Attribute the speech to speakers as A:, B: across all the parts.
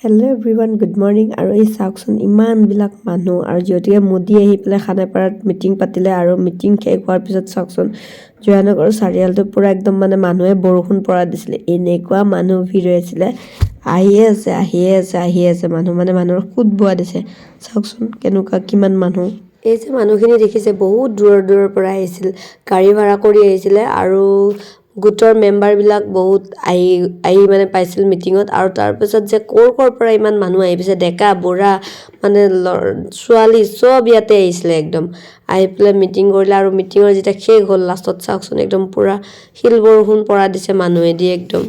A: hello' everyone good morning আৰু এই চাওকচোন ইমানবিলাক মানুহ আৰু যিহেতুকে মোদী আহি পেলাই খানাপাৰাত মিটিং পাতিলে আৰু মিটিং শেষ হোৱাৰ পিছত চাওকচোন জয়ানগৰ চাৰিআলিটো পূৰা একদম মানে মানুহে বৰষুণ পৰা দিছিলে এনেকুৱা মানুহ ভিৰ হৈ আছিলে আহিয়ে আছে মানুহ মানে মানুহৰ খুদ বোৱা দিছে চাওকচোন কেনেকুৱা কিমান মানুহ এই যে মানুহখিনি দেখিছে বহুত দূৰৰ পৰা আহিছিল গাড়ী ভাড়া কৰি আহিছিলে আৰু গোটৰ মেম্বাৰবিলাক বহুত আহি মানে পাইছিল মিটিঙত আৰু তাৰপিছত যে ক'ৰ পৰা ইমান মানুহ আহি পিছে ডেকা বুঢ়া মানে ছোৱালী চব ইয়াতে আহিছিলে একদম আহি পেলাই মিটিং কৰিলে আৰু মিটিঙৰ যেতিয়া শেষ হ'ল লাষ্টত চাওকচোন একদম পূৰা শিল বৰষুণ পৰা দিছে মানুহেদি একদম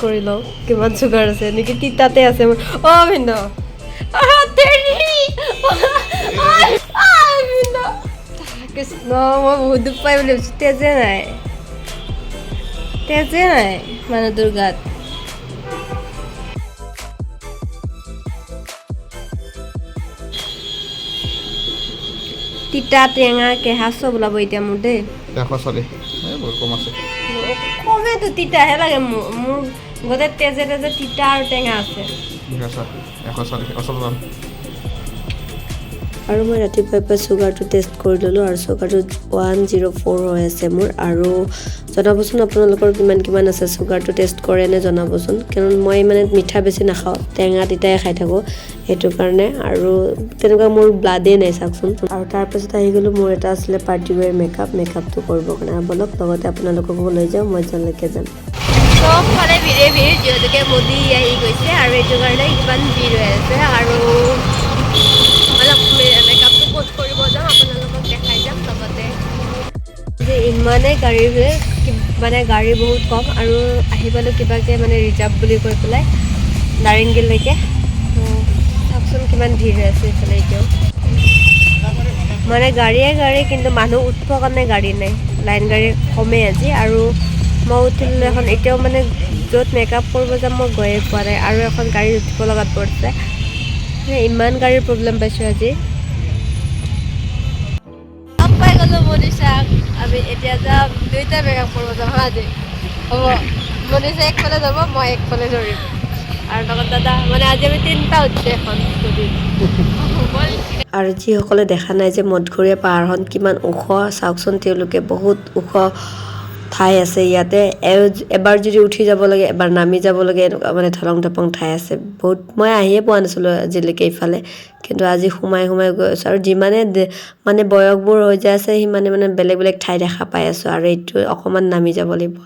A: কৰি লওঁ কিমান চুগাৰ আছে নেকি তিতাতে আছে মোৰ ভিন্ন কৃষ্ণ মই বহুত দুখ পাই বুলি ভাবিছোঁ তেজে নাই মানুহটোৰ গাত তিতা টেঙা কেঁহা চব ওলাব এতিয়া মোৰ দেই কমেতো তিতাহে লাগে মোৰ গোটেই তেজে তিতা আৰু টেঙা আছে আৰু মই ৰাতিপুৱাই চুগাৰটো টেষ্ট কৰি ল'লোঁ আৰু চুগাৰটো 104 হৈ আছে মোৰ আৰু জনাবচোন আপোনালোকৰ কিমান আছে চুগাৰটো টেষ্ট কৰে নে জনাবচোন কাৰণ মই মানে মিঠা বেছি নাখাওঁ টেঙা তিতাই খাই থাকোঁ সেইটো কাৰণে আৰু তেনেকুৱা মোৰ ব্লাডেই নাই চাওকচোন আৰু তাৰপাছত আহি গ'লোঁ মোৰ এটা আছিলে পাৰ্টি ৱেৰ মেকআপটো কৰিবৰ কাৰণে ব'লক লগতে আপোনালোককো লৈ যাওঁ মই য'লৈকে যাম চবফালে ভিৰ যিহেতুকে মোদী আহি গৈছে আৰু এইটো কাৰণে ইমান ভিৰ হৈ আছে আৰু অলপ মেকআপটো পোষ্ট কৰিব যাম আপোনালোকক দেখাই যাম লগতে যে ইমানেই গাড়ী বহুত কম আৰু আহি পালোঁ কিবাকৈ মানে ৰিজাৰ্ভ বুলি কৈ পেলাই নাৰেংগীলৈকে চাওকচোন কিমান ভিৰ হৈ আছে এইফালে এতিয়াও মানে গাড়ী কিন্তু মানুহ উঠিব কাৰণে গাড়ী নাই লাইন গাড়ী কমেই আজি আৰু মই উঠিলোঁ এখন এতিয়াও মানে য'ত মেকআপ কৰিব যাম মই গৈয়ে পোৱা নাই আৰু এখন গাড়ী উঠিব লগাত পৰিছে ইমান গাড়ীৰ প্ৰব্লেম পাইছোঁ আজি পাই গ'লোঁ মনীষাক আমি এতিয়া যাম দুইটা মেকআপ কৰিব যাম আজি হ'ব মনীষা একফালে যাব মই একফালে ধৰিম আৰু লগত দাদা মানে আজি আমি 3টা উঠিছে এখন স্কুটি আৰু যিসকলে দেখা নাই যে মধুঘৰীয়া পাহাৰখন কিমান ওখ চাওকচোন তেওঁলোকে বহুত ওখ ঠাই আছে ইয়াতে এবাৰ যদি উঠি যাব লাগে এবাৰ নামি যাব লাগে এনেকুৱা মানে ধলং ধপং ঠাই আছে বহুত মই আহিয়ে পোৱা নাছিলোঁ আজিলৈকে ইফালে কিন্তু আজি সোমাই গৈ আছোঁ আৰু যিমানে মানে বয়সবোৰ হৈ যায় আছে সিমানে মানে বেলেগ ঠাই দেখা পাই আছোঁ আৰু এইটো অকণমান নামি যাব লাগিব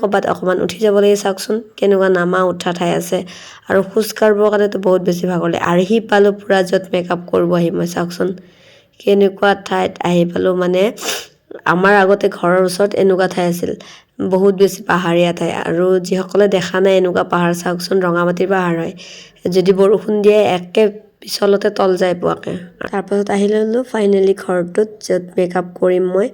A: ক'ৰবাত অকণমান উঠি যাব লাগে চাওকচোন কেনেকুৱা নামা উঠা ঠাই আছে আৰু খোজ কাঢ়িবৰ কাৰণেতো বহুত বেছি ভাগৰ লাগে আহি পালোঁ পূৰা য'ত মেকআপ কৰিব আহি মই চাওকচোন কেনেকুৱা ঠাইত আহি পালোঁ মানে আমাৰ আগতে ঘৰৰ ওচৰত এনেকুৱা ঠাই আছিল বহুত বেছি পাহাৰীয়া ঠাই আৰু যিসকলে দেখা নাই এনেকুৱা পাহাৰ চাওকচোন ৰঙামাটিৰ পাহাৰ হয় যদি বৰষুণ দিয়ে একে পিছলতে তল যায় পোৱাকৈ তাৰপাছত আহি ল'লোঁ ফাইনেলি ঘৰটোত য'ত মেকআপ কৰিম মই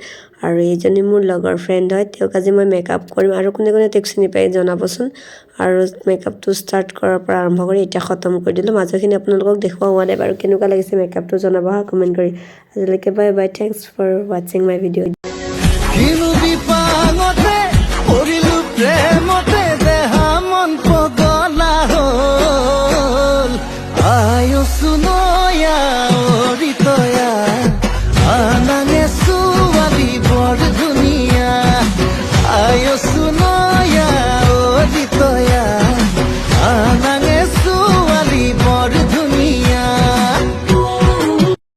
A: আৰু এইজনী মোৰ লগৰ ফ্ৰেণ্ড হয় তেওঁক আজি মই মেকআপ কৰিম আৰু কোনে তেওঁক চিনি পাই জনাবচোন আৰু মেকআপটো ষ্টাৰ্ট কৰাৰ পৰা আৰম্ভ কৰি এতিয়া খতম কৰি দিলোঁ মাজৰখিনি আপোনালোকক দেখুওৱা হোৱা নাই বাৰু কেনেকুৱা লাগিছে মেকআপটো জনাব হা কমেণ্ট কৰি আজিলৈকে বাই থেংকছ ফৰ ৱাচিং মাই ভিডিঅ'